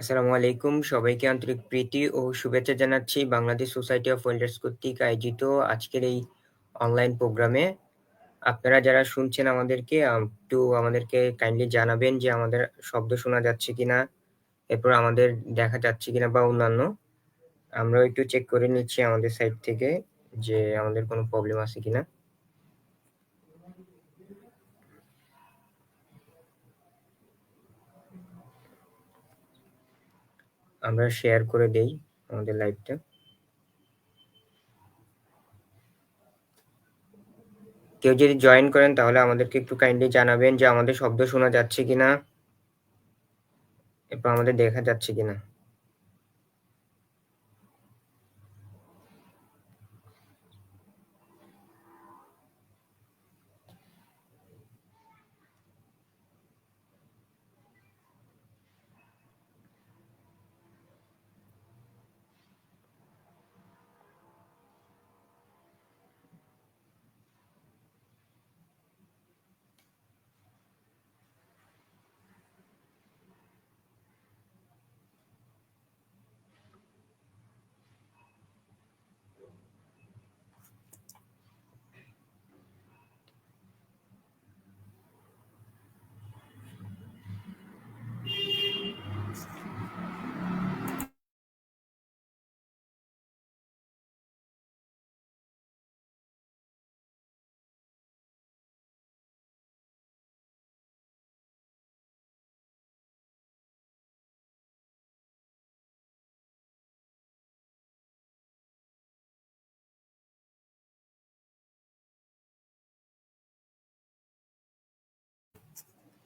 আসসালামু আলাইকুম। সবাইকে আন্তরিক প্রীতি ও শুভেচ্ছা জানাচ্ছি বাংলাদেশ সোসাইটি অফ ওয়েল্ডার্স কর্তৃক আয়োজিত আজকের এই অনলাইন প্রোগ্রামে। আপনারা যারা শুনছেন আমাদেরকে একটু আমাদেরকে কাইন্ডলি জানাবেন যে আমাদের শব্দ শোনা যাচ্ছে কিনা, এরপর আমাদের দেখা যাচ্ছে কিনা বা অন্যান্য। আমরাও একটু চেক করে নিচ্ছি আমাদের সাইড থেকে যে আমাদের কোনো প্রবলেম আছে কিনা। আমরা শেয়ার করে দেই আমাদের লাইভটা। কেউ যদি জয়েন করেন তাহলে আমাদেরকে একটু কাইন্ডলি জানাবেন যে আমাদের শব্দ শোনা যাচ্ছে কিনা, এরপর আমাদের দেখা যাচ্ছে কিনা।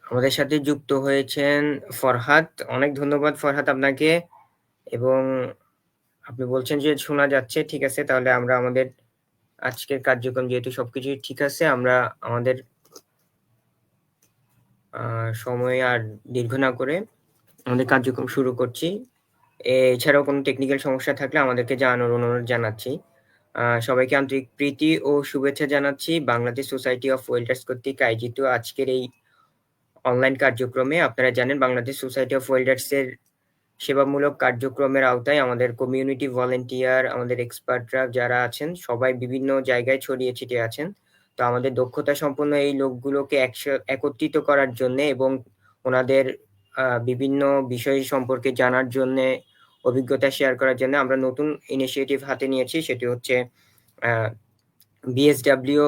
আমাদের সাথে যুক্ত হয়েছেন ফরহাদ। অনেক ধন্যবাদ ফরহাদ আপনাকে। এবং আপনি বলছেন যে শোনা যাচ্ছে। ঠিক আছে, তাহলে আমরা আমাদের আজকের কার্যক্রম যেহেতু সবকিছুই ঠিক আছে, আমরা আমাদের সময় আর দীর্ঘ না করে আমাদের কার্যক্রম শুরু করছি। এছাড়াও কোনো টেকনিক্যাল সমস্যা থাকলে আমাদেরকে জানানোর অনুরোধ জানাচ্ছি। সবাইকে আন্তরিক প্রীতি ও শুভেচ্ছা জানাচ্ছি বাংলাদেশ সোসাইটি অফ ওয়েল্ডার্স কর্তৃক আয়োজিত আজকের এই অনলাইন কার্যক্রমে। আপনারা জানেন বাংলাদেশ সোসাইটি অফ ওয়েল্ডার্স এর সেবামূলক কার্যক্রমের আওতায় আমাদের কমিউনিটি ভলান্টিয়ার, আমাদের এক্সপার্টরা যারা আছেন সবাই বিভিন্ন জায়গায় ছড়িয়ে ছিটিয়ে আছেন। তো আমাদের দক্ষতা সম্পন্ন এই লোকগুলোকে একত্রিত করার জন্যে এবং ওনাদের বিভিন্ন বিষয় সম্পর্কে জানার জন্যে, অভিজ্ঞতা শেয়ার করার জন্য আমরা নতুন ইনিশিয়েটিভ হাতে নিয়েছি। সেটি হচ্ছে বিএসডব্লিউ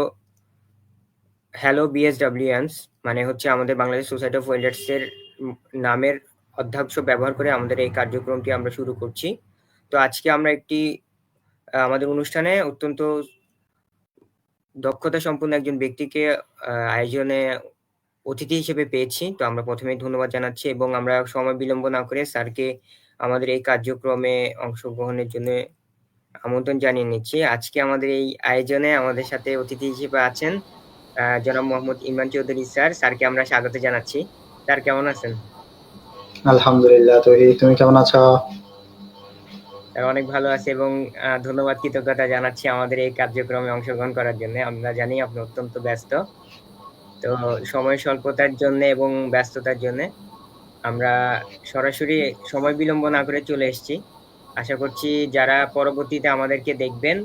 হ্যালো বিএসডব্লিউএনস, মানে হচ্ছে আমাদের বাংলাদেশ সোসাইটি অফ ওয়েল্ডার্স এর নামের অধ্যাংশ ব্যবহার করে আমাদের এই কার্যক্রমটি আমরা শুরু করছি। তো আজকে আমরা একটি আমাদের অনুষ্ঠানে অত্যন্ত দক্ষতা সম্পন্ন একজন ব্যক্তিকে আয়োজনে অতিথি হিসেবে পেয়েছি। তো আমরা প্রথমেই ধন্যবাদ জানাচ্ছি এবং আমরা সময় বিলম্ব না করে স্যারকে আমাদের এই কার্যক্রমে অংশগ্রহণের জন্য আমন্ত্রণ জানিয়ে নিচ্ছি। আজকে আমাদের এই আয়োজনে আমাদের সাথে অতিথি হিসেবে আছেন জনাব মোহাম্মদ ইমরান চৌধুরী স্যার। স্যারকে আমরা স্বাগত জানাচ্ছি। স্যার কেমন আছেন? আলহামদুলিল্লাহ। তো তুমি কেমন আছো? স্যার অনেক ভালো আছি এবং ধন্যবাদ, কৃতজ্ঞতা জানাচ্ছি আমাদের এই কার্যক্রমে অংশগ্রহণ করার জন্য। আমরা জানি আপনি অত্যন্ত ব্যস্ত। তো সময় স্বল্পতার জন্য এবং ব্যস্ততার জন্য আমরা সরাসরি সময় বিলম্ব না করে চলে এসেছি। আশা করছি যারা পরবর্তীতে আমাদেরকে দেখবেন,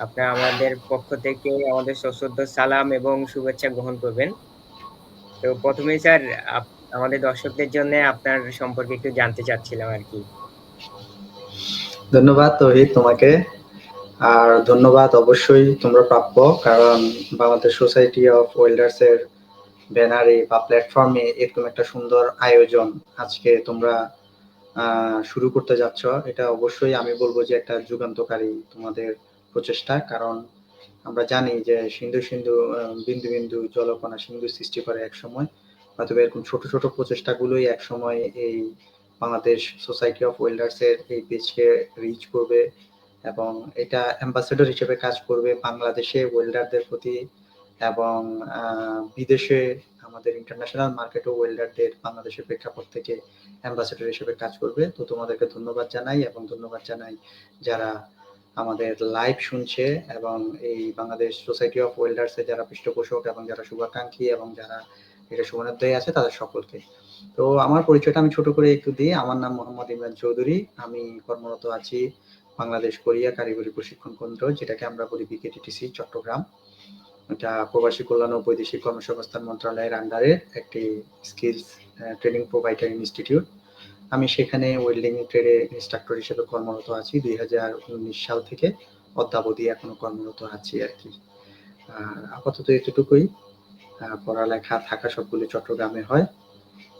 আপনারা আমাদের পক্ষ থেকে আমাদের সশ্রদ্ধ সালাম এবং শুভেচ্ছা গ্রহণ করবেন। তো প্রথমেই স্যার আমাদের দর্শকদের জন্য আপনার সম্পর্কে একটু জানতে চাচ্ছিলাম আর কি। ধন্যবাদ তৌহিদ তোমাকে। আর ধন্যবাদ অবশ্যই তোমরা প্রাপ্য, কারণ বাংলাদেশ সোসাইটি অফ ওয়েল্ডার্স এর ব্যানারে বা প্ল্যাটফর্মে এরকম একটা সুন্দর আয়োজন আজকে তোমরা শুরু করতে যাচ্ছ। এটা অবশ্যই আমি বলবো যে একটা যুগান্তকারী তোমাদের প্রচেষ্টা। কারণ আমরা জানি যে সিন্ধু সিন্ধু বিন্দু বিন্দু জলকণা সিন্ধু সৃষ্টি করে এক সময়, হয়তো এরকম ছোট ছোট প্রচেষ্টাগুলোই এক সময় এই বাংলাদেশ সোসাইটি অফ ওয়েল্ডার্স এর এই পেজকে রিচ করবে এবং এটা অ্যাম্বাসেডর হিসেবে কাজ করবে বাংলাদেশে ওয়েল্ডারদের প্রতি এবং বিদেশে আমাদের ইন্টারন্যাশনাল মার্কেটও ওয়েল্ডারদের বাংলাদেশের প্রেক্ষাপট থেকে অ্যাম্বাসেডর হিসেবে কাজ করবে। তো তোমাদেরকে ধন্যবাদ জানাই এবং ধন্যবাদ জানাই যারা আমাদের লাইভ শুনছে এবং এই বাংলাদেশ সোসাইটি অফ ওয়েল্ডার্স এর যারা পৃষ্ঠপোষক এবং যারা শুভাকাঙ্ক্ষী এবং যারা এটা শুভানুধ্যায়ী আছে তাদের সকলকে। তো আমার পরিচয়টা আমি ছোট করে একটু দিই। আমার নাম মোহাম্মদ ইমরান চৌধুরী। আমি কর্মরত আছি বাংলাদেশ কোরিয়া কারিগরি প্রশিক্ষণ কেন্দ্র, যেটাকে আমরা বলি বিকেটিটিসি চট্টগ্রাম। এটা প্রবাসী কল্যাণ ও বৈদেশিক কর্মসংস্থান মন্ত্রণালয়ের আন্ডারে একটি স্কিলস ট্রেনিং প্রোভাইডার ইনস্টিটিউট। আমি সেখানে ওয়েল্ডিং ট্রেডে ইনস্ট্রাক্টর হিসেবে কর্মরত আছি 2019 সাল থেকে অদ্যাবধি এখনো কর্মরত আছি আর কি। আপাতত এতটুকুই। পড়ালেখা থাকা সবগুলো চট্টগ্রামে হয়।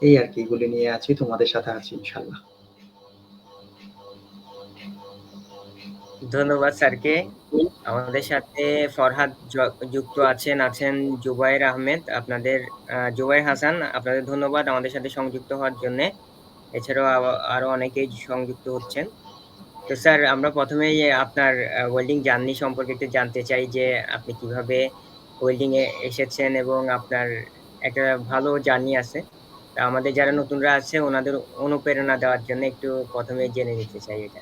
এই আর কি, এগুলি নিয়ে আছি, তোমাদের সাথে আছি ইনশাল্লাহ। ধন্যবাদ স্যারকে। আমাদের সাথে ফরহাদ যুক্ত আছেন জুবাইর আহমেদ, আপনাদের জুবাইর হাসান, আপনাদের ধন্যবাদ আমাদের সাথে সংযুক্ত হওয়ার জন্য। এছাড়াও আরো অনেকেই সংযুক্ত হচ্ছেন। তো স্যার, আমরা প্রথমেই আপনার ওয়েল্ডিং জার্নি সম্পর্কে একটু জানতে চাই, যে আপনি কিভাবে ওয়েল্ডিং এ এসেছেন এবং আপনার একটা ভালো জার্নি আছে। তা আমাদের যারা নতুনরা আছে ওনাদের অনুপ্রেরণা দেওয়ার জন্য একটু প্রথমে জেনে নিতে চাই এটা।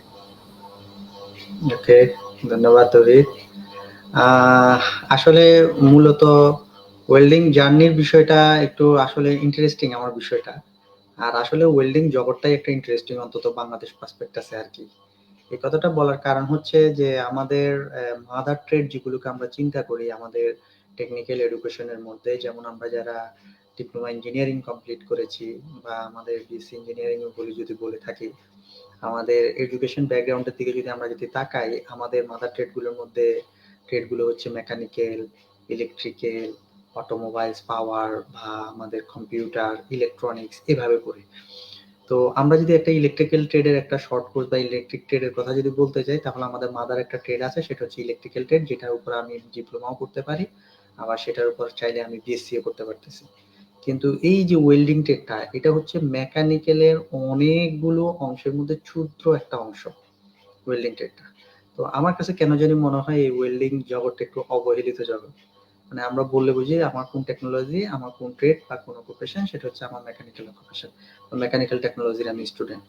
ওকে, ধন্যবাদ তৌহিদ। আহ, আসলে মূলত ওয়েল্ডিং জার্নির বিষয়টা একটু আসলে ইন্টারেস্টিং আমার বিষয়টা। আর আসলে ওয়েল্ডিং জগৎটাই একটা ইন্টারেস্টিং, অন্তত বাংলাদেশ পার্সপেক্টাসে আর কি। এই কথাটা বলার কারণ হচ্ছে যে আমাদের মাদার ট্রেড যেগুলোকে আমরা চিন্তা করি আমাদের টেকনিক্যাল এডুকেশনের মধ্যে, যেমন আমরা যারা ডিপ্লোমা ইঞ্জিনিয়ারিং কমপ্লিট করেছি বা আমাদের বিএসসি ইঞ্জিনিয়ারিং বলে যদি বলে থাকি, আমাদের এডুকেশন ব্যাকগ্রাউন্ডের দিকে যদি আমরা যদি তাকাই, আমাদের মাদার ট্রেডগুলোর মধ্যে ট্রেডগুলো হচ্ছে মেকানিক্যাল, ইলেকট্রিক্যাল, অটোমোবাইলস, পাওয়ার বা আমাদের কম্পিউটার, ইলেকট্রনিক্স, এভাবে পড়ে। তো আমরা যদি একটা ইলেকট্রিক্যাল ট্রেডের একটা শর্ট কোর্স বা ইলেকট্রিক ট্রেডের কথা যদি বলতে যাই, তাহলে আমাদের মাদার একটা ট্রেড আছে, সেটা হচ্ছে ইলেকট্রিক্যাল ট্রেড, যেটার উপর আমি ডিপ্লোমাও করতে পারি, আবার সেটার উপর চাইলে আমি বিএসসিও করতে পারতেছি। কিন্তু এই যে ওয়েল্ডিং ট্রেডটা, এটা হচ্ছে মেকানিক্যালের অনেকগুলো অংশের মধ্যে ক্ষুদ্র একটা অংশ, ওয়েল্ডিং ট্রেডটা। তো আমার কাছে কেন জানি মনে হয় এই ওয়েল্ডিং জগৎটা একটু অবহেলিত জগৎ। মানে আমরা বললে বুঝি আমার কোন টেকনোলজি, আমার কোন ট্রেড বা কোন অকুপেশন, সেটা হচ্ছে আমার মেকানিক্যাল অকুপেশন, মেকানিক্যাল টেকনোলজির আমি স্টুডেন্ট।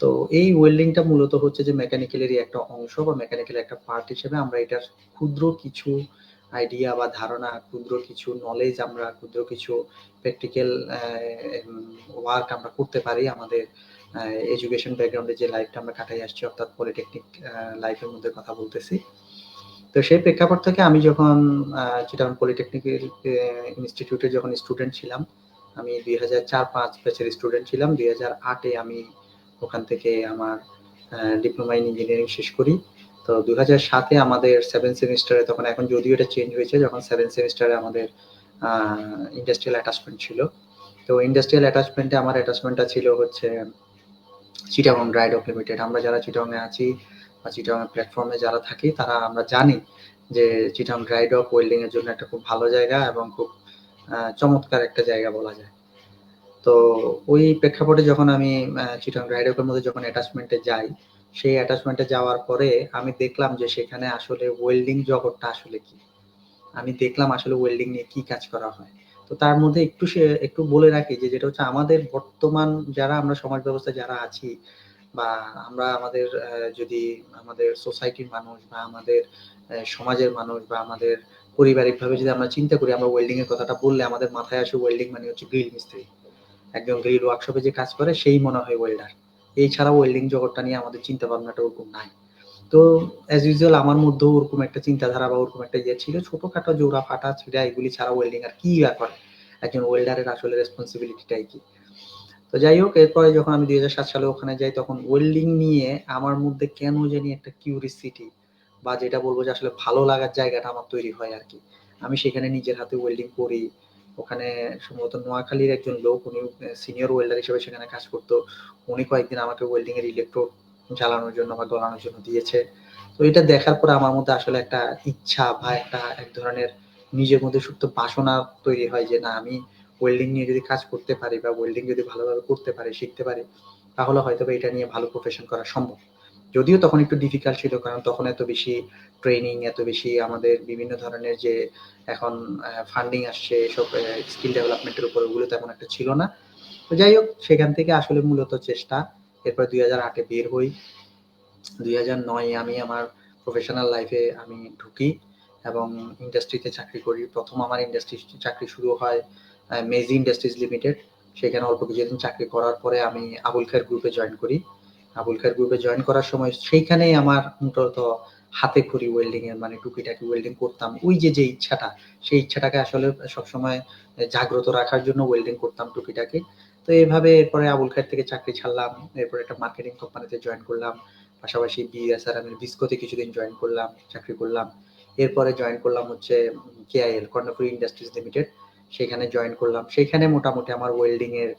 তো এই ওয়েল্ডিংটা মূলত হচ্ছে যে মেকানিক্যালেরই একটা অংশ বা মেকানিক্যাল একটা পার্ট হিসেবে আমরা এটার ক্ষুদ্র কিছু আইডিয়া বা ধারণা, ক্ষুদ্র কিছু নলেজ, আমরা ক্ষুদ্র কিছু প্র্যাকটিক্যাল ওয়ার্ক আমরা করতে পারি আমাদের এডুকেশন ব্যাকগ্রাউন্ডে যে লাইফটা আমরা কাটাই আসছি, অর্থাৎ পলিটেকনিক লাইফের মধ্যে কথা বলতেছি। তো সেই প্রেক্ষাপট থেকে আমি যখন চিটাগং পলিটেকনিক্যাল ইনস্টিটিউটে যখন স্টুডেন্ট ছিলাম, আমি 2004-05 ব্যাচের স্টুডেন্ট ছিলাম। 2008-এ আমি ওখান থেকে আমার ডিপ্লোমা ইন ইঞ্জিনিয়ারিং শেষ করি। তো 2007-এ আমাদের 7 সেমিস্টারে, তখন এখন যদিও এটা চেঞ্জ হয়েছে, যখন 7 সেমিস্টারে আমাদের ইন্ডাস্ট্রিয়াল অ্যাটাচমেন্ট ছিল। তো ইন্ডাস্ট্রিয়াল অ্যাটাচমেন্টে আমার অ্যাটাচমেন্টটা ছিল হচ্ছে চিটাগং ড্রাই ডক লিমিটেড। আমরা যারা চিটাগংয়ে আছি বা চিটাগং প্ল্যাটফর্মে যারা থাকি, তারা আমরা জানি যে চিটাগং ড্রাই ডক ওয়েল্ডিং এর জন্য একটা খুব ভালো জায়গা এবং খুব চমৎকার একটা জায়গা বলা যায়। তো ওই প্রেক্ষাপটে যখন আমি চিটাগং ড্রাই ডকের মধ্যে যখন অ্যাটাচমেন্টে যাই, সেই অ্যাটাচমেন্টে যাওয়ার পরে আমি দেখলাম যে সেখানে আসলে ওয়েল্ডিং জগৎটা আসলে কি। আমি দেখলাম আসলে ওয়েল্ডিং নিয়ে কি কাজ করা হয়। তো তার মধ্যে একটু বলে রাখি যে যেটা হচ্ছে আমাদের বর্তমান যারা আমরা সমাজ ব্যবস্থায় যারা আছি, বা আমরা আমাদের যদি আমাদের সোসাইটির মানুষ বা আমাদের সমাজের মানুষ বা আমাদের পারিবারিকভাবে যদি আমরা চিন্তা করি, আমরা ওয়েল্ডিং এর কথাটা বললে আমাদের মাথায় আসে ওয়েল্ডিং মানে হচ্ছে গ্রিল মিস্ত্রি। একজন গ্রিল ওয়ার্কশপে যে কাজ করে সেই মনে হয় ওয়েল্ডার। এই ছাড়া ওয়েল্ডিং জগৎটা নিয়ে আমাদের চিন্তা ভাবনাটা ওরকম নাই। তো অ্যাজ ইউজুয়াল আমার মধ্যেও ওরকম একটা চিন্তাধারা বা ওরকম একটা ইয়ে ছিল, ছোটখাটো জোড়া ফাটা ছিঁড়া এগুলি ছাড়া ওয়েল্ডিং আর কি আর করে, একজন ওয়েল্ডারের আসলে রেসপন্সিবিলিটিটাই কি। তো যাই হোক, এরপরে যখন আমি 2007 সালে ওখানে যাই, তখন ওয়েল্ডিং নিয়ে আমার মধ্যে কেন জানি একটা কিউরিসিটি বা যেটা বলবো যে আসলে ভালো লাগার জায়গাটা আমার তৈরি হয় আর কি। আমি সেখানে নিজের হাতে ওয়েল্ডিং করি। ওখানে সম্ভবত নোয়াখালীর একজন লোক, উনি সিনিয়র ওয়েল্ডার হিসেবে সেখানে কাজ করতো। উনি কয়েকদিন আমাকে ওয়েল্ডিং এর ইলেকট্রোড জ্বালানোর জন্য বা গলানোর জন্য দিয়েছে। তো এটা দেখার পরে আমার মধ্যে আসলে একটা ইচ্ছা বা একটা এক ধরনের নিজের মধ্যে সুপ্ত বাসনা তৈরি হয় যে না, আমি ওয়েল্ডিং নিয়ে যদি কাজ করতে পারি বা ওয়েল্ডিং যদি ভালোভাবে করতে পারি, শিখতে পারি, তাহলে হয়তো এটা নিয়ে ভালো প্রফেশন করা সম্ভব। যদিও তখন একটু ডিফিকাল্ট ছিল, কারণ তখন এত বেশি ট্রেনিং, এত বেশি আমাদের বিভিন্ন ধরনের যে এখন ফান্ডিং আসছে এসব স্কিল ডেভেলপমেন্টের উপর, ওগুলো তেমন একটা ছিল না। তো যাই হোক, সেখান থেকে আসলে মূলত চেষ্টা। এরপর 2008-এ বের হই। 2009-এ আমি আমার প্রফেশনাল লাইফে আমি ঢুকি এবং ইন্ডাস্ট্রিতে চাকরি করি। প্রথম আমার ইন্ডাস্ট্রি চাকরি শুরু হয় মেজি ইন্ডাস্ট্রিজ লিমিটেড। সেখানে অল্প কিছুদিন চাকরি করার পরে আমি আবুল খায়ের গ্রুপে জয়েন করি। আবুল খায়ের গ্রুপে জয়েন করার সময় সেইখানেই আমার মূলত হাতে খড়ি ওয়েল্ডিং এর মানে টুকিটাকি ওয়েল্ডিং করতাম। ওই যে ইচ্ছাটা, সেই ইচ্ছাটাকে আসলে সবসময় জাগ্রত রাখার জন্য ওয়েল্ডিং করতাম টুকিটাকি। তো এভাবে এরপরে আবুল খায়ের থেকে চাকরি ছাড়লাম। এরপরে একটা মার্কেটিং কোম্পানিতে জয়েন করলাম। পাশাপাশি বিএসআর আমি বিস্কোতে কিছুদিন জয়েন করলাম, চাকরি করলাম। এরপরে জয়েন করলাম হচ্ছে কেআইএল, কর্ণফুলী ইন্ডাস্ট্রিজ লিমিটেড। সেখানে জয়েন করলাম। সেখানে মোটামুটি আমার ওয়েল্ডিং এর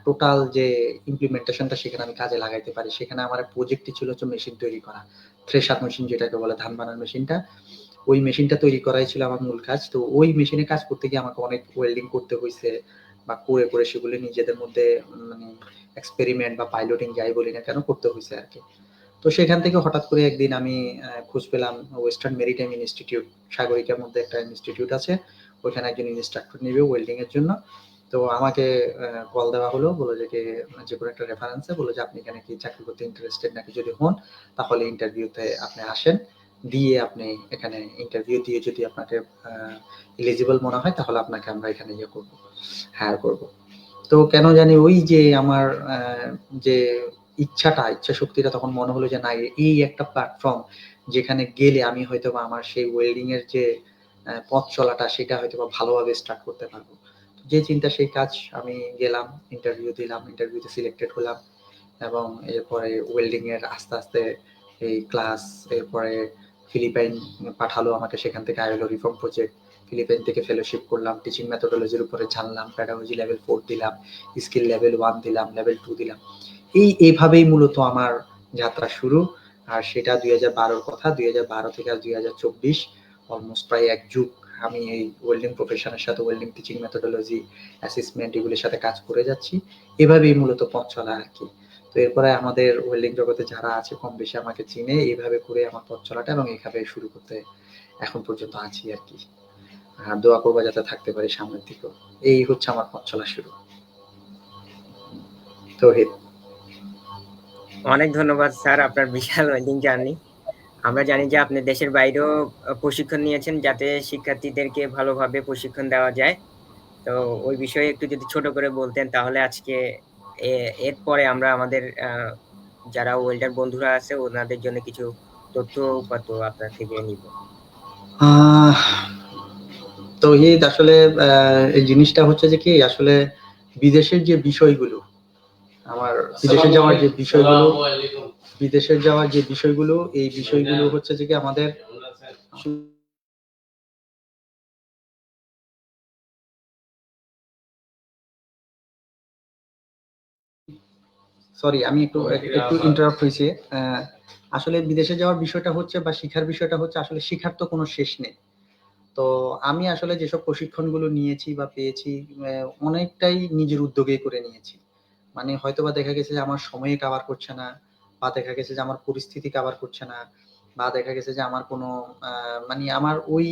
টোটাল যে ইমপ্লিমেন্টেশনটা সেখানে আমি কাজে লাগাইতে পারি। সেখানে আমার প্রজেক্টই ছিল হচ্ছে মেশিন তৈরি করা। থ্রেশার মেশিন যেটাকে বলে, ধান বানার মেশিনটা। ওই মেশিনটা তৈরি করাই ছিল আমার মূল কাজ। তো ওই মেশিনে কাজ করতে গিয়ে আমাকে অনেক ওয়েল্ডিং করতে হইছে বা করে সেগুলো নিজেদের মধ্যে মানে এক্সপেরিমেন্ট বা পাইলটিং যাই বলি না কেন করতে হইছে আরকি। তো সেখান থেকে হঠাৎ করে একদিন আমি খোঁজ পেলাম ওয়েস্টার্ন মেরিটাইম ইনস্টিটিউট, সাগরিকার মধ্যে একটা ইনস্টিটিউট আছে। ওইখানে একজন ইনস্ট্রাক্টর নিবে ওয়েল্ডিং এর জন্য। তো আমাকে কল দেওয়া হলো, বলল যে যেকোনো একটা রেফারেন্সে বলল যে আপনি এখানে কি চাকরি করতে ইন্টারেস্টেড নাকি, যদি হন তাহলে ইন্টারভিউতে আপনি আসেন, দিয়ে আপনি এখানে ইন্টারভিউ দিয়ে যদি আপনাকে এলিজিবল মনে হয় তাহলে আপনাকে আমরা এখানে ইয়ে করবো, হায়ার করবো। তো কেন জানি ওই যে আমার যে ইচ্ছা শক্তিটা তখন মনে হলো যে না, এই একটা প্ল্যাটফর্ম যেখানে গেলে আমি হয়তোবা আমার সেই ওয়েল্ডিং এর যে পথ চলাটা সেটা হয়তোবা ভালোভাবে স্টার্ট করতে পারবো। যে চিন্তা সেই কাজ, আমি গেলাম, ইন্টারভিউ দিলাম, ইন্টারভিউতে সিলেক্টেড হলাম এবং এরপরে ওয়েল্ডিং এর আস্তে এই ক্লাস, এরপরে ফিলিপাইন পাঠালো আমাকে, সেখান থেকে আইএলও রিফর্ম প্রজেক্ট, ফিলিপাইন থেকে ফেলোশিপ করলাম, টিচিং মেথোডোলজির উপরে জানলাম, পেডাগজি লেভেল 4 দিলাম, স্কিল লেভেল 1 দিলাম, লেভেল 2 দিলাম। এইভাবেই মূলত আমার যাত্রা শুরু। আর সেটা 2012 কথা। 2012 থেকে আজ 2024, অলমোস্ট প্রায় 1 যুগ আমি এই ওয়েল্ডিং প্রফেশনের সাথে ওয়েল্ডিং টিচিং মেথোডোলজি, অ্যাসেসমেন্ট এগুলির সাথে কাজ করে যাচ্ছি। এভাবেই মূলত পথ চলা আরকি। তো এরপরে আমাদের ওয়েল্ডিং জগতে যারা আছে কম বেশি আমাকে চিনে, এইভাবে করে আমার পথ চলাটা এবং এইভাবে শুরু করতে এখন পর্যন্ত আছি আরকি। আর দোয়া করবা যাতে থাকতে পারি সামনের দিকেও। এই হচ্ছে আমার পথ চলা শুরু। তৌহিদ। অনেক ধন্যবাদ স্যার আপনার বিশাল ওয়েল্ডিং জার্নি। আমরা জানি যে আপনি দেশের বাইরেও প্রশিক্ষণ নিয়েছেন যাতে শিক্ষার্থীদেরকে ভালোভাবে প্রশিক্ষণ দেওয়া যায়। তো ওই বিষয়ে একটু যদি ছোট করে বলতেন তাহলে আজকে এরপরে আমরা আমাদের যারা ওয়েল্ডার বন্ধুরা আছে ওনাদের জন্য কিছু তথ্য উপাত্ত আপনার থেকে নিব। আহ তৌহিদ, আসলে এই জিনিসটা হচ্ছে যে কি, আসলে বিদেশের যে বিষয়গুলো, আমার বিদেশের যাওয়ার যে বিষয়গুলো, এই বিষয়গুলো হচ্ছে যে কি আমাদের সরি, আমি একটু ইন্টারাপ্ট হয়েছি। আসলে বিদেশে যাওয়ার বিষয়টা হচ্ছে বা শিখার বিষয়টা হচ্ছে, আসলে শিখার তো কোনো শেষ নেই। তো আমি আসলে যেসব প্রশিক্ষণগুলো নিয়েছি বা পেয়েছি অনেকটাই নিজের উদ্যোগেই করে নিয়েছি। মানে হয়তোবা দেখা গেছে যে আমার সময়ে কাভার করছে না, বা দেখা গেছে যে আমার পরিস্থিতি কাভার করছে না, বা দেখা গেছে যে আমার কোনো মানে আমার ওই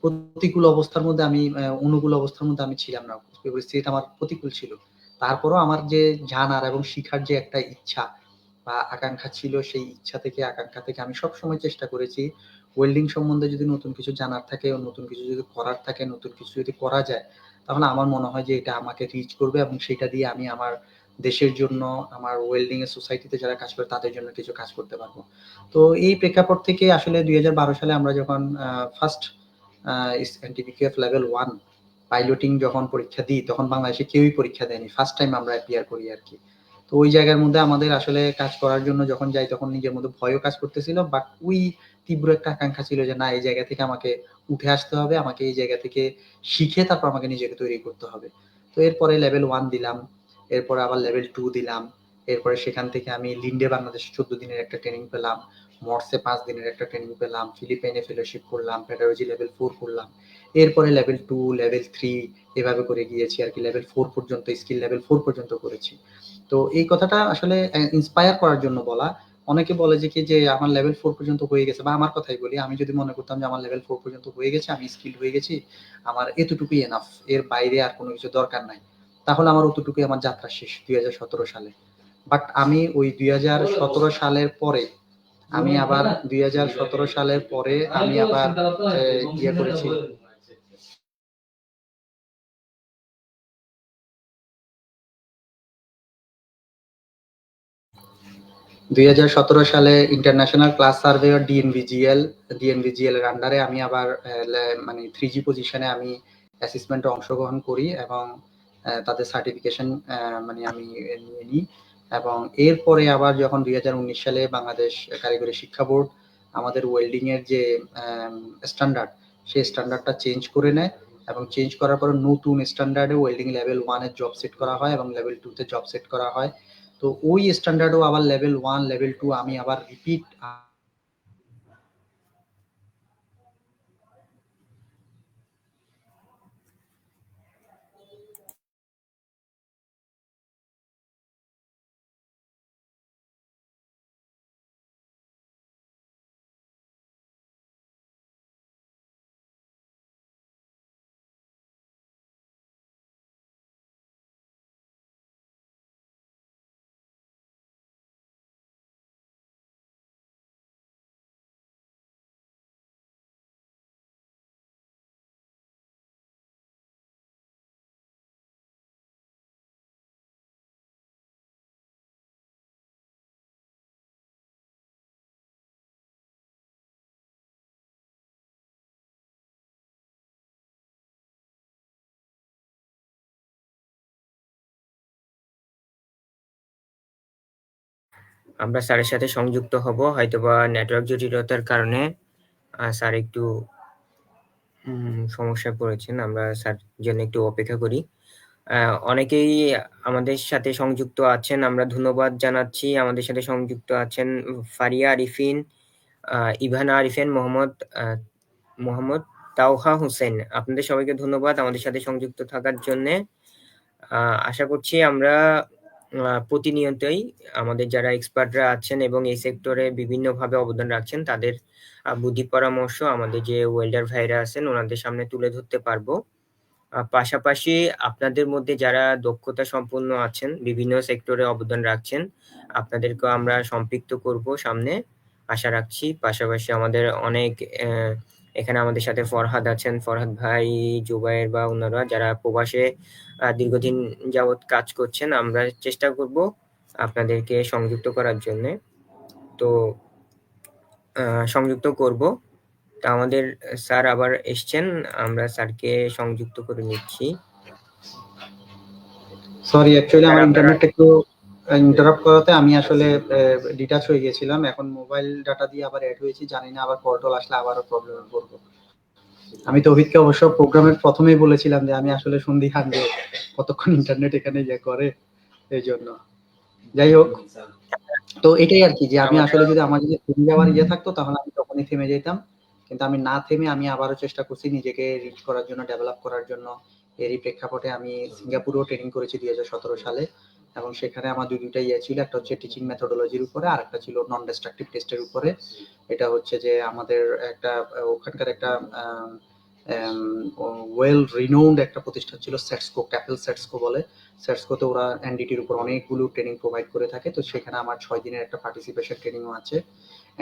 প্রতিকূল অবস্থার মধ্যে আমি অনুকূল অবস্থার মধ্যে আমি ছিলাম না। পরিস্থিতিটা আমার প্রতিকূল ছিল। তারপরেও আমার যে জানার এবং শিখার যে একটা ইচ্ছা বা আকাঙ্ক্ষা ছিল, সেই ইচ্ছা থেকে আকাঙ্ক্ষা থেকে আমি সবসময় চেষ্টা করেছি ওয়েল্ডিং সম্বন্ধে যদি নতুন কিছু জানার থাকে, নতুন কিছু যদি করার থাকে, নতুন কিছু যদি করা যায়, তাহলে আমার মনে হয় যে এটা আমাকে রিচ করবে এবং সেটা দিয়ে আমি আমার দেশের জন্য, আমার ওয়েল্ডিং এর সোসাইটিতে যারা কাজ করে তাদের জন্য কিছু কাজ করতে পারবো। তো এই প্রেক্ষাপট থেকে আসলে 2012 সালে আমরা যখন ফার্স্ট এনটিপিকেএফ লেভেল 1 পাইলটিং যখন পরীক্ষা দিই, তখন বাংলাদেশে কেউই পরীক্ষা দেয়নি। ফার্স্ট টাইম আমরা অ্যাপিয়ার করি আরকি। তো ওই জায়গার মধ্যে আমাদের আসলে কাজ করার জন্য যখন যাই, তখন নিজের মধ্যে ভয়ও কাজ করতেছিল। বাট ওই তীব্র একটা আকাঙ্ক্ষা ছিল যে না, এই জায়গা থেকে আমাকে উঠে আসতে হবে। আমাকে এই জায়গা থেকে শিখে তারপর আমাকে নিজেকে তৈরি করতে হবে। তো এরপরে লেভেল 1 দিলাম। এরপরে আবার লেভেল 2 দিলাম। এরপরে সেখান থেকে আমি লিন্ডে বাংলাদেশে 14 দিনের একটা ট্রেনিং পেলাম। মর্সে 5 দিনের একটা ট্রেনিং পেলাম। ফিলিপাইনে ফেলোশিপ করলাম। পেডাগজি লেভেল 4 করলাম। এরপরে লেভেল 2, লেভেল 3 এভাবে করে গিয়েছি আরকি। লেভেল 4 পর্যন্ত, স্কিল লেভেল 4 পর্যন্ত করেছি। তো এই কথাটা আসলে ইন্সপায়ার করার জন্য বলা। অনেকে বলে যে কি যে আমার লেভেল 4 পর্যন্ত হয়ে গেছে, বা আমার কথাই বলি, আমি যদি মনে করতাম যে আমার লেভেল 4 পর্যন্ত হয়ে গেছে, আমি স্কিলড হয়ে গেছি, আমার এতটুকুই এনাফ, এর বাইরে আর কোনো কিছু দরকার নাই, তাহলে আমার অতটুকুই আমার যাত্রা শেষ 2017 সালে। বাট আমি ওই 2017 সালের পরে আমি আবার 2017 সালের পরে আমি আবার ইয়ে করেছি, 2017 সালে ইন্টারন্যাশনাল ক্লাস সার্ভেয়র ডিএনভিজিএল এর আন্ডারে আমি আবার মানে 3G পজিশনে আমি অ্যাসেসমেন্টে অংশগ্রহণ করি এবং তাদের সার্টিফিকেশন মানে আমি নিয়ে নিই। এবং এরপরে আবার যখন 2019 সালে বাংলাদেশ কারিগরি শিক্ষা বোর্ড আমাদের ওয়েল্ডিং এর যে স্ট্যান্ডার্ড, সেই স্ট্যান্ডার্ডটা চেঞ্জ করে নেয় এবং চেঞ্জ করার পরে নতুন স্ট্যান্ডার্ডে ওয়েল্ডিং লেভেল 1 এর জব সেট করা হয় এবং লেভেল 2 তে জব সেট করা হয়। তো ওই স্ট্যান্ডার্ডও আবার লেভেল 1 লেভেল 2 আমি আবার রিপিট আমরা স্যারের সাথে সংযুক্ত হব, হয়তোবা নেটওয়ার্ক জটিলতার কারণে স্যার একটু সমস্যায় পড়েছেন। আমরা স্যার জন্য একটু অপেক্ষা করি। অনেকেই আমাদের সাথে সংযুক্ত আছেন, আমরা ধন্যবাদ জানাচ্ছি। আমাদের সাথে সংযুক্ত আছেন ফারিয়া আরিফিন, ইভানা আরিফিন, মোহাম্মদ তাওহা হোসেন। আপনাদের সবাইকে ধন্যবাদ আমাদের সাথে সংযুক্ত থাকার জন্যে। আশা করছি আমরা প্রতিনিয়তই আমাদের যারা এক্সপার্টরা আছেন এবং এই সেক্টরে বিভিন্নভাবে অবদান রাখছেন তাদের বুদ্ধি পরামর্শ আমাদের যে ওয়েল্ডার ভাইরা আছেন ওনাদের সামনে তুলে ধরতে পারবো। পাশাপাশি আপনাদের মধ্যে যারা দক্ষতা সম্পন্ন আছেন, বিভিন্ন সেক্টরে অবদান রাখছেন, আপনাদেরকেও আমরা সম্পৃক্ত করব সামনে, আশা রাখছি। পাশাপাশি আমাদের অনেক এখানে আমাদের সাথে ফরহাদ আছেন, ফরহাদ ভাই, জুবায়ের বা অন্যরা যারা প্রবাসে দীর্ঘদিন যাবৎ কাজ করছেন, আমরা চেষ্টা করব আপনাদেরকে সংযুক্ত করার জন্যে। তো সংযুক্ত করব। তা আমাদের স্যার আবার এসছেন, আমরা স্যারকে সংযুক্ত করে নিচ্ছি। সরি, অ্যাকচুয়ালি স্যার আমার আপনারা ইন্টারনেটটা একটু ইন্টারাপ্ট করাতে আমি আসলে ডিটাচ হয়ে গেছিলাম। এখন মোবাইল ডাটা দিয়ে আবার অ্যাড হয়েছি, জানি না আবার কল আসলে আবারও প্রবলেমে পড়বো। আমি তৌহিদকে অবশ্য প্রোগ্রামের প্রথমেই বলেছিলাম যে আমি আসলে সন্দিহান যে কতক্ষণ ইন্টারনেট এখানে ইয়ে করে, এই জন্য। যাই হোক, তো এটাই আর কি, যে আমি আমরা আসলে যদি আমার যদি থেমে যাওয়ার ইয়ে থাকতো তাহলে আমি তখনই থেমে যেতাম, কিন্তু আমি না থেমে আমি আবারও চেষ্টা করছি নিজেকে রিচ করার জন্য, ডেভেলপ করার জন্য। এরই প্রেক্ষাপটে আমি সিঙ্গাপুরেও ট্রেনিং করেছি 2017 সালে, এবং সেখানে আমার দুইটা ইয়ে ছিল, একটা হচ্ছে টিচিং মেথোডোলজির উপরে আর একটা ছিল নন ডিস্ট্রাকটিভ টেস্টের উপরে। এটা হচ্ছে যে আমাদের একটা ওখানকার একটা ওয়েল রিনোউন্ড একটা প্রতিষ্ঠান ছিল সেটসকো, ক্যাপেল সেটসকো বলে। সেটসকোতে ওরা এনডিটির উপর অনেকগুলো ট্রেনিং প্রোভাইড করে থাকে, তো সেখানে আমার 6 দিনের একটা পার্টিসিপেশন ট্রেনিংও আছে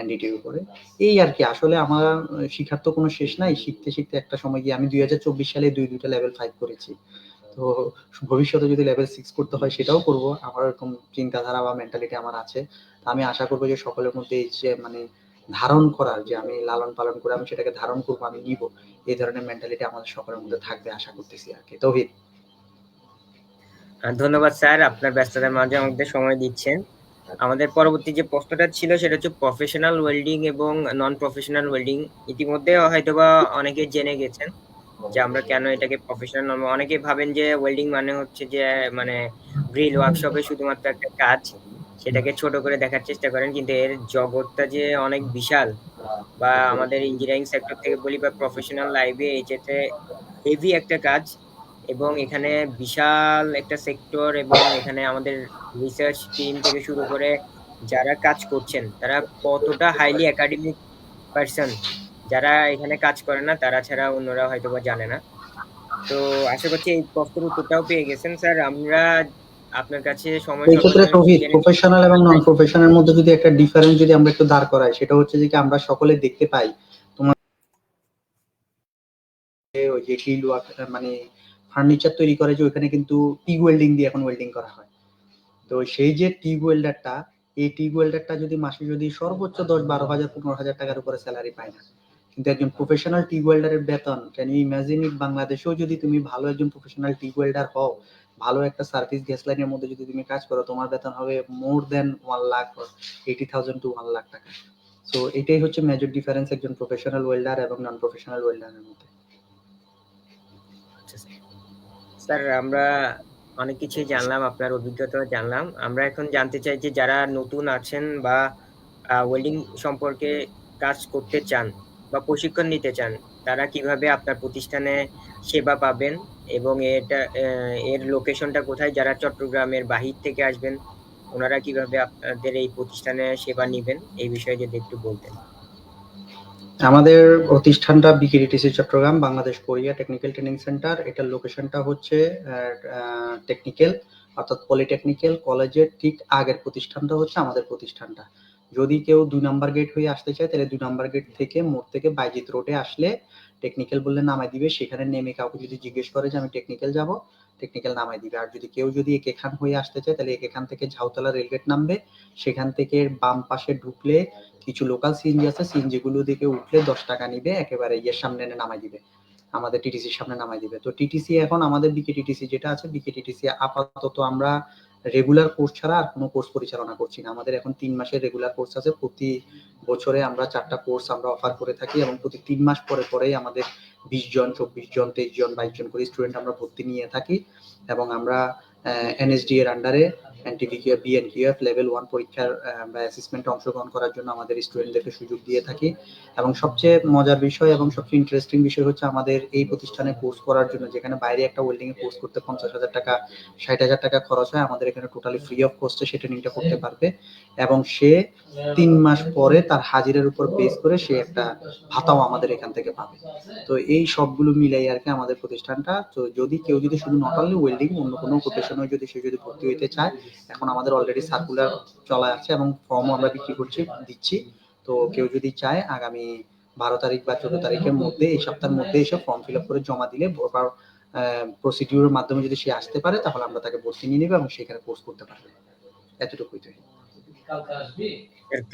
এনডিটির উপরে। এই আর কি, আসলে আমার শিখার তো কোনো শেষ নাই, শিখতে শিখতে একটা সময় গিয়ে আমি 2024 সালে দুইটা লেভেল 5 করেছি। তো ভবিষ্যতে যদি লেভেল 6 করতে হয় সেটাও করব, আমার এরকম চিন্তাধারা বা মেন্টালিটি আমার আছে। তো আমি আশা করবো যে সকলের মধ্যে এই যে মানে ধারণ করার, যে আমি লালন পালন করে আমি সেটাকে ধারণ করবো, আমি নিব, এই ধরনের মেন্টালিটি আমাদের সকলের মধ্যে থাকবে আশা করতেছি আর কি। তৌহিদ। ধন্যবাদ স্যার, আপনার ব্যস্ততার মাঝে আমাদের সময় দিচ্ছেন। আমাদের পরবর্তী যে প্রশ্নটা ছিল সেটা হচ্ছে প্রফেশনাল ওয়েল্ডিং এবং নন প্রফেশনাল ওয়েল্ডিং। ইতিমধ্যে হয়তোবা অনেকে জেনে গেছেন যে আমরা কেন এটাকে প্রফেশনাল, অনেকে ভাবেন যে ওয়েল্ডিং মানে হচ্ছে যে মানে গ্রিল ওয়ার্কশপে শুধুমাত্র একটা কাজ, সেটাকে ছোট করে দেখার চেষ্টা করেন, কিন্তু এর জগৎটা যে অনেক বিশাল। বা আমাদের ইঞ্জিনিয়ারিং সেক্টর থেকে বলি বা প্রফেশনাল লাইফে এটাতে হেভি একটা কাজ, এবং এখানে বিশাল একটা সেক্টর, এবং এখানে আমাদের রিসার্চ টিম থেকে শুরু করে যারা কাজ করছেন তারা কতটা হাইলি একাডেমিক পার্সন, যারা এখানে কাজ করে না তারা ছাড়া অন্যরা হয়তো বা জানে না। তো আশা করছি এই প্রশ্নের উত্তরটাও পেয়ে গেছেন স্যার। আমরা আপনার কাছে সময় এই ক্ষেত্রে স্বল্পতার তৌহিদ, জেনে প্রফেশনাল এবং নন প্রফেশনাল মধ্যে যদি একটা ডিফারেন্স যদি আমরা একটু দাঁড় করাই, সেটা হচ্ছে যে কি আমরা সকলে দেখতে পাই তোমার ওই যে গ্রিল ওয়ার্ক মানে ফার্নিচার তৈরি করে, যে ওখানে কিন্তু টিগ ওয়েল্ডিং দিয়ে এখন ওয়েল্ডিং করা হয়। তো সেই যে টিগ ওয়েল্ডারটা, এই টিগ ওয়েল্ডারটা যদি মাসে যদি সর্বোচ্চ 10-12,000 15,000 টাকার উপরে স্যালারি পায় না। কিন্তু একজন প্রফেশনাল টিগ ওয়েল্ডারের বেতন, ক্যান ইউ ইমাজিন ইট, বাংলাদেশেও যদি তুমি ভালো একজন প্রফেশনাল টিগ ওয়েল্ডার হও, ভালো একটা সার্ভিস গ্যাস লাইনের মধ্যে যদি তুমি কাজ করো, তোমার বেতন হবে মোর দেন 1,80,000 to 1 লাখ টাকা। সো এটাই হচ্ছে মেজর ডিফারেন্স একজন প্রফেশনাল ওয়েল্ডার এবং নন প্রফেশনাল ওয়েল্ডারের মধ্যে। আচ্ছা স্যার, আমরা অনেক কিছুই জানলাম, আপনার অভিজ্ঞতা জানলাম। আমরা এখন জানতে চাই যে যারা নতুন আছেন বা ওয়েল্ডিং সম্পর্কে কাজ করতে চান বা প্রশিক্ষণ নিতে চান, তারা কিভাবে আপনার প্রতিষ্ঠানে সেবা পাবেন এবং এর লোকেশনটা কোথায়? যারা চট্টগ্রামের বাহির থেকে আসবেন, ওনারা কিভাবে আপনাদের এই প্রতিষ্ঠানে সেবা নিবেন, এই বিষয়ে যদি একটু বলতেন। আমাদের প্রতিষ্ঠানটা BKDTC Chattogram Bangladesh Korea technical training centre. এটার লোকেশনটা হচ্ছে টেকনিক্যাল, অর্থাৎ পলিটেকনিক্যাল কলেজের ঠিক আগের প্রতিষ্ঠানটা হচ্ছে আমাদের প্রতিষ্ঠানটা। যদি কেউ 2 নাম্বার গেট হয়ে আসতে চায়, তাহলে 2 নাম্বার গেট থেকে মোড় থেকে বাইজিৎ রোডে আসলে টেকনিক্যাল বললে নামাই দিবে। সেখানে নেমে কাউকে যদি জিজ্ঞেস করে যে আমি টেকনিক্যাল যাব, টেকনিক্যাল নামাই দিবে। আর যদি কেউ যদি এখান হয়ে আসতে চায়, তাহলে এখান থেকে ঝাউতলা রেলগেট নামবে। সেখান থেকে বাম পাশে ঢুকলে কিছু লোকাল সিএনজি আছে, সিএনজি গুলো দিকে উঠলে 10 টাকা নিবে, একেবারে ইয়ের সামনে এনে নামাই দিবে, আমাদের টিটিসির সামনে নামাই দিবে। তো টিটিসি এখন আমাদের বিকেটিটিসি যেটা আছে, বিকেটিটিসি আপাতত আমরা রেগুলার কোর্স ছাড়া আর কোনো কোর্স পরিচালনা করছি না। আমাদের এখন 3 মাসের রেগুলার কোর্স আছে। প্রতি বছরে আমরা 4টা কোর্স আমরা অফার করে থাকি এবং প্রতি 3 মাস পরে পরেই আমাদের 20 জন 24 জন 23 জন 22 জন করে স্টুডেন্ট আমরা ভর্তি নিয়ে থাকি এবং আমরা এনএসডি এর আন্ডারে এনটিভিকিউএফ বিএনকিউএফ লেভেল 1 পরীক্ষার বা অ্যাসেসমেন্টে অংশগ্রহণ করার জন্য আমাদের স্টুডেন্টদেরকে সুযোগ দিয়ে থাকি। এবং সবচেয়ে মজার বিষয় এবং সবচেয়ে ইন্টারেস্টিং বিষয় হচ্ছে আমাদের এই প্রতিষ্ঠানে কোর্স করার জন্য, যেখানে বাইরে একটা ওয়েল্ডিং এর কোর্স করতে 50,000 টাকা 60,000 টাকা খরচ হয়, আমাদের এখানে টোটালি ফ্রি অফ কস্টে সে ট্রেনিংটা করতে পারবে এবং সে 3 মাস পরে তার হাজিরার উপর বেস করে সে একটা ভাতাও আমাদের এখান থেকে পাবে। তো এই সবগুলো মিলাই আর কি আমাদের প্রতিষ্ঠানটা। তো যদি কেউ যদি শুধু নট অনলি ওয়েল্ডিং, অন্য কোনো প্রফেশনে যদি সে যদি ভর্তি হইতে চায়, এখন আমাদের অলরেডি সার্কুলার চলা আছে এবং ফর্মও আমরা বিক্রি দিচ্ছি। তো কেউ যদি চায় আগামী 12 তারিখ বা 14 তারিখের মধ্যে, এই সপ্তাহের মধ্যে এসে ফর্ম ফিল আপ করে জমা দিলে প্রসিডিউরের মাধ্যমে যদি সে আসতে পারে, তাহলে আমরা তাকে ভর্তি নিয়ে নেব এবং সেখানে কোর্স করতে পারবে। এতটুকুই তো।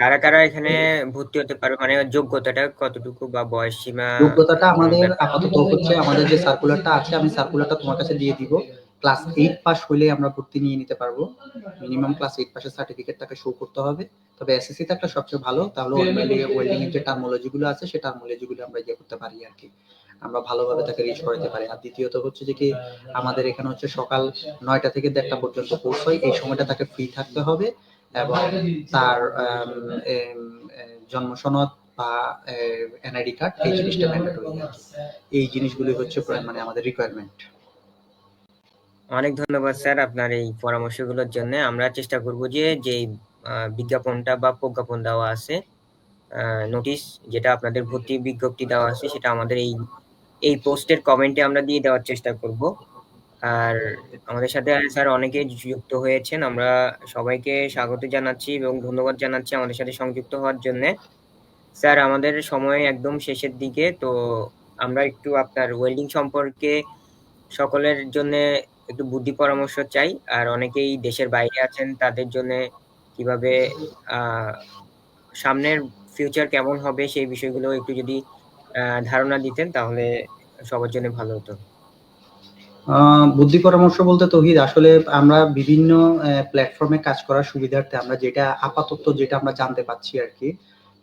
কারা কারা এখানে ভর্তি হতে পারবে, মানে যোগ্যতাটা কতটুকু বা বয়স সীমা? যোগ্যতাটা কোনো আমাদের ব্যাপার? আপাতত হচ্ছে, আমাদের যে সার্কুলারটা আছে, আমি সার্কুলারটা তোমার কাছে দিয়ে দিব। ক্লাস 8 পাস হইলে আমরা ভর্তি নিয়ে নিতে পারবো। মিনিমাম ক্লাস 8 পাসের সার্টিফিকেটটাকে শো করতে হবে। তবে এসএসসি থাকলে সবচেয়ে ভালো, তাহলে ওয়েল্ডিং এর যে টার্মোলজি গুলো আছে, সে টার্মোলজি গুলো আমরা ইয়ে করতে পারি আর কি, আমরা ভালোভাবে তাকে রিচ করাতে পারি। আর দ্বিতীয়ত হচ্ছে যে কি, আমাদের এখানে হচ্ছে সকাল 9টা থেকে 1:30 পর্যন্ত কোর্স হয়। এই সময়টা তাকে ফ্রি থাকতে হবে এবং তার জন্ম সনদ বা এনআইডি কার্ড, এই জিনিসটা ম্যান্ডেটরি আর কি। এই জিনিসগুলি হচ্ছে মানে আমাদের রিকোয়ারমেন্ট। অনেক ধন্যবাদ স্যার আপনার এই পরামর্শগুলোর জন্য। আমরা চেষ্টা করব যে যেই বিজ্ঞাপনটা বা প্রজ্ঞাপন দেওয়া আছে, নোটিশ যেটা আপনাদের ভর্তি বিজ্ঞপ্তি দেওয়া আছে, সেটা আমাদের এই পোস্টের কমেন্টে আমরা দিয়ে দেওয়ার চেষ্টা করব। আর আমাদের সাথে স্যার অনেকেই যুক্ত হয়েছেন, আমরা সবাইকে স্বাগত জানাচ্ছি এবং ধন্যবাদ জানাচ্ছি আমাদের সাথে সংযুক্ত হওয়ার জন্য। স্যার, আমাদের সময় একদম শেষের দিকে, তো আমরা একটু আপনার ওয়েল্ডিং সম্পর্কে সকলের জন্য একটু বুদ্ধি পরামর্শ চাই। আর অনেকেই দেশের বাইরে আছেন, তাদের জন্য কিভাবে সামনের ফিউচার কেমন হবে সেই বিষয়গুলো একটু যদি ধারণা দিতেন, তাহলে সবার জন্য ভালো হতো। বুদ্ধি পরামর্শ বলতে তৌহিদ, আসলে আমরা বিভিন্ন প্ল্যাটফর্মে কাজ করার সুবিধার্থে আমরা যেটা আপাতত যেটা আমরা জানতে পাচ্ছি আর কি,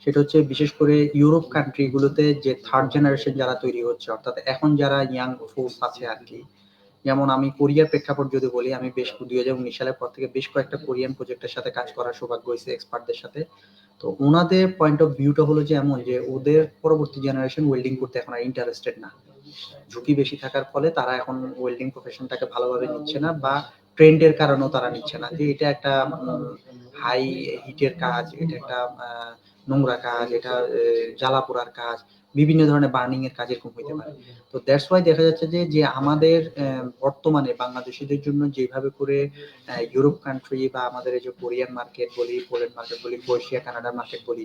সেটা হচ্ছে বিশেষ করে ইউরোপ কান্ট্রি গুলোতে যে থার্ড জেনারেশন যারা তৈরি হচ্ছে, অর্থাৎ এখন যারা ইয়াং ফোর্স আছে আর কি। যেমন আমি কোরিয়ার প্রেক্ষাপট যদি বলি, আমি বেশ 2019 সালের পর থেকে বেশ কয়েকটা কোরিয়ান প্রজেক্টের সাথে কাজ করার সৌভাগ্য হয়েছে, এক্সপার্টদের সাথে। তো ওনাদের পয়েন্ট অফ ভিউটা হলো যে এমন, যে ওদের পরবর্তী জেনারেশন ওয়েল্ডিং করতে এখন আর ইন্টারেস্টেড না। ঝুঁকি বেশি থাকার ফলে তারা এখন ওয়েল্ডিং প্রফেশনটাকে ভালোভাবে নিচ্ছে না, বা ট্রেন্ডের কারণেও তারা নিচ্ছে না, যে এটা একটা হাই হিটের কাজ, এটা একটা নোংরা কাজ, এটা জ্বালা পোড়ার কাজ, বিভিন্ন ধরনের বার্নিং এর কাজ এরকম হইতে পারে। তো দ্যাটস ওয়াই দেখা যাচ্ছে যে আমাদের বর্তমানে বাংলাদেশিদের জন্য যেভাবে করে ইউরোপ কান্ট্রি বা আমাদের এই যে কোরিয়ান মার্কেট বলি, পোল্যান্ড মার্কেট বলি, ক্রোয়েশিয়া কানাডার মার্কেট বলি,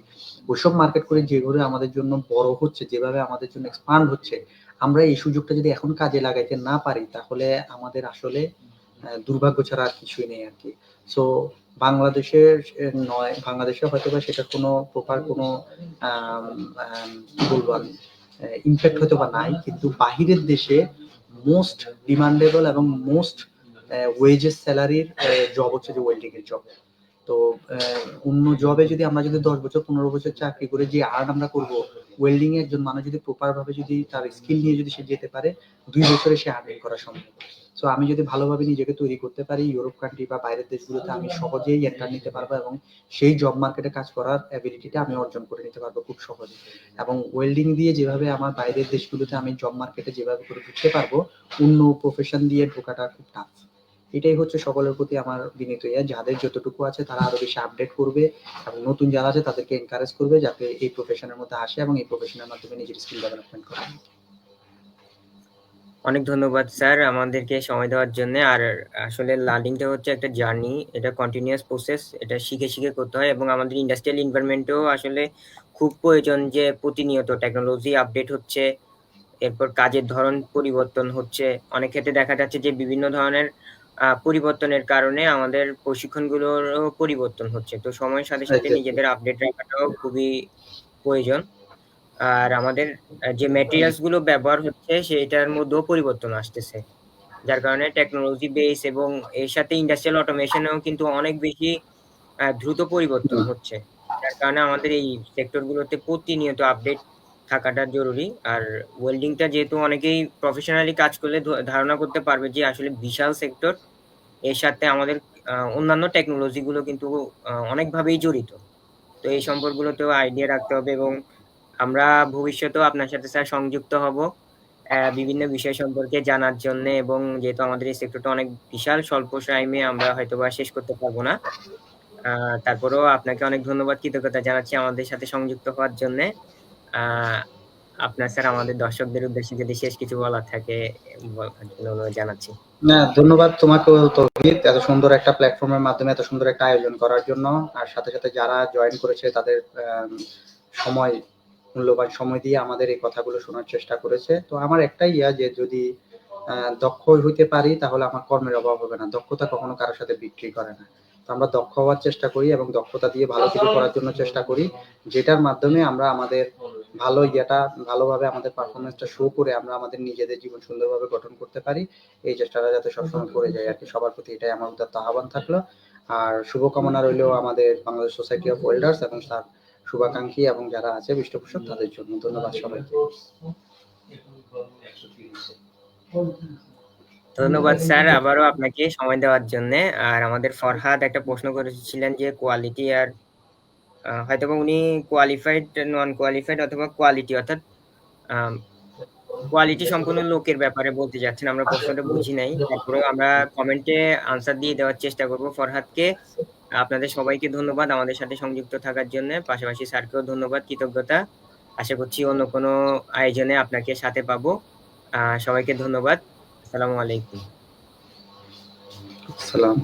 ওইসব মার্কেট করে যেভাবে আমাদের জন্য বড় হচ্ছে, যেভাবে আমাদের জন্য এক্সপান্ড হচ্ছে, আমরা এই সুযোগটা যদি এখন কাজে লাগাইতে না পারি, তাহলে আমাদের আসলে দুর্ভাগ্য ছাড়া আর কিছুই নেই আর কি। সো বাংলাদেশের নয়, বাংলাদেশে হয়তোবা সেটার কোনো প্রপার কোনো কি বলবো আমি ইম্প্যাক্ট হয়তো বা নাই, কিন্তু বাহিরের দেশে মোস্ট ডিমান্ডেবল এবং মোস্ট ওয়েজেস স্যালারির জব হচ্ছে যে ওয়েল্ডিং এর জব। তো অন্য জবে যদি আমরা যদি 10 বছর 15 বছর চাকরি করে যে আর্ন আমরা করব, ওয়েল্ডিং এ একজন মানুষ যদি প্রপার ভাবে যদি তার স্কিল নিয়ে যদি সে যেতে পারে 2 বছরে সে আর্নিং করা সম্ভব। সো আমি যদি ভালোভাবে নিজেকে তৈরি করতে পারি ইউরোপ কান্ট্রি বা বাইরের দেশগুলোতে, আমি সহজেই এন্টার নিতে পারবো এবং সেই জব মার্কেটে কাজ করার অ্যাবিলিটিটা আমি অর্জন করে নিতে পারবো খুব সহজে। এবং ওয়েল্ডিং দিয়ে যেভাবে আমার বাইরের দেশগুলোতে আমি জব মার্কেটে যেভাবে করে ঢুকতে পারবো, অন্য প্রফেশন দিয়ে ঢোকাটা খুব টাফ। এটাই হচ্ছে সকলের প্রতি আমার বিনীত ইয়া, যাদের যতটুকু আছে তারা আরো বেশি আপডেট করবে এবং নতুন যারা আছে তাদেরকে এনকারেজ করবে যাতে এই প্রফেশনের মধ্যে আসে এবং এই প্রফেশনের মাধ্যমে নিজের স্কিল ডেভেলপমেন্ট করে। অনেক ধন্যবাদ স্যার আমাদেরকে সময় দেওয়ার জন্য। আর আসলে লার্নিংটা হচ্ছে একটা জার্নি, এটা কন্টিনিউয়াস প্রসেস, এটা শিখে শিখে করতে হয় এবং আমাদের ইন্ডাস্ট্রিয়াল এনভায়রনমেন্টেও আসলে খুব প্রয়োজন যে প্রতিনিয়ত টেকনোলজি আপডেট হচ্ছে, এরপর কাজের ধরন পরিবর্তন হচ্ছে। অনেক ক্ষেত্রে দেখা যাচ্ছে যে বিভিন্ন ধরনের পরিবর্তনের কারণে আমাদের প্রশিক্ষণগুলোরও পরিবর্তন হচ্ছে। তো সময়ের সাথে সাথে নিজেদের আপডেট রাখাটাও খুবই প্রয়োজন। আর আমাদের যে ম্যাটেরিয়ালস গুলো ব্যবহার হচ্ছে সেটার মধ্যেও পরিবর্তন আসতেছে, যার কারণে টেকনোলজি বেস এবং এর সাথে ইন্ডাস্ট্রিয়াল অটোমেশনেও কিন্তু অনেক বেশি দ্রুত পরিবর্তন হচ্ছে, যার কারণে আমাদের এই সেক্টরগুলোতে প্রতিনিয়ত আপডেট থাকাটা জরুরি। আর ওয়েল্ডিংটা যেহেতু অনেকেই প্রফেশনালি কাজ করলে ধারণা করতে পারবে যে আসলে বিশাল সেক্টর, এর সাথে আমাদের অন্যান্য টেকনোলজি গুলো কিন্তু অনেকভাবেই জড়িত। তো এই সম্পর্কগুলোতেও আইডিয়া রাখতে হবে এবং আমরা ভবিষ্যতেও আপনার সাথে স্যার সংযুক্ত হব বিভিন্ন বিষয় সম্পর্কে জানার জন্য। এবং যেহেতু আমাদের এই সেক্টরটা অনেক বিশাল, স্বল্প টাইমে আমরা হয়তোবা শেষ করতে পারবো না। তারপরেও আপনাকে অনেক ধন্যবাদ, কৃতজ্ঞতা জানাচ্ছি আমাদের সাথে সংযুক্ত হওয়ার জন্য। আপনার স্যার আমাদের দর্শকদের উদ্দেশ্যে যদি শেষ কিছু বলার থাকে বলার জন্য অনুরোধ জানাচ্ছি। না, ধন্যবাদ তোমাকেও তৌহিদ, এত সুন্দর একটা প্ল্যাটফর্মের মাধ্যমে এত সুন্দর একটা আয়োজন করার জন্য। আর সাথে সাথে যারা জয়েন করেছে তাদের সময়, মূল্যবান সময় দিয়ে আমাদের এই কথাগুলো শোনার চেষ্টা করেছে। তো আমার একটাই ইয়া যে যদি দক্ষ হইতে পারি তাহলে আমার কর্মের অভাব হবে না। দক্ষতা কখনো কারোর সাথে বিক্রি করে না। তো আমরা দক্ষ হওয়ার চেষ্টা করি এবং দক্ষতা দিয়ে ভালো কিছু করার জন্য চেষ্টা করি, যেটার মাধ্যমে আমরা আমাদের ভালো ইয়েটা ভালোভাবে আমাদের পারফরমেন্সটা শো করে আমরা আমাদের নিজেদের জীবন সুন্দরভাবে গঠন করতে পারি। এই চেষ্টাটা যাতে সবসময় করে যাই আর কি। সবার প্রতি এটাই আমার উদাত্ত আহ্বান থাকলো। আর শুভকামনা রইল আমাদের বাংলাদেশ সোসাইটি অফ ওয়েল্ডার্স এবং তার শুভাকাঙ্ক্ষী এবং যারা আছে পৃষ্ঠপোষক তাদের জন্য। ধন্যবাদ সবাইকে। ধন্যবাদ স্যার আবারও আপনাকে সময় দেওয়ার জন্য। আর আমাদের ফরহাদ একটা প্রশ্ন করেছিলেন যে কোয়ালিটি আর হয়তোবা উনি কোয়ালিফাইড, নন কোয়ালিফাইড অথবা কোয়ালিটি, অর্থাৎ কোয়ালিটি সম্পন্ন লোকের ব্যাপারে বলতে যাচ্ছেন। আমরা প্রশ্নটা বুঝি নাই, তারপরেও আমরা কমেন্টে আনসার দিয়ে দেওয়ার চেষ্টা করব ফরহাদকে। আপনাদের সবাইকে ধন্যবাদ আমাদের সাথে সংযুক্ত থাকার জন্য, পাশাপাশি স্যারকেও ধন্যবাদ, কৃতজ্ঞতা। আশা করছি অন্য কোনো আয়োজনে আপনাকে সাথে পাবো। সবাইকে ধন্যবাদ। আসসালামু আলাইকুম। সালাম।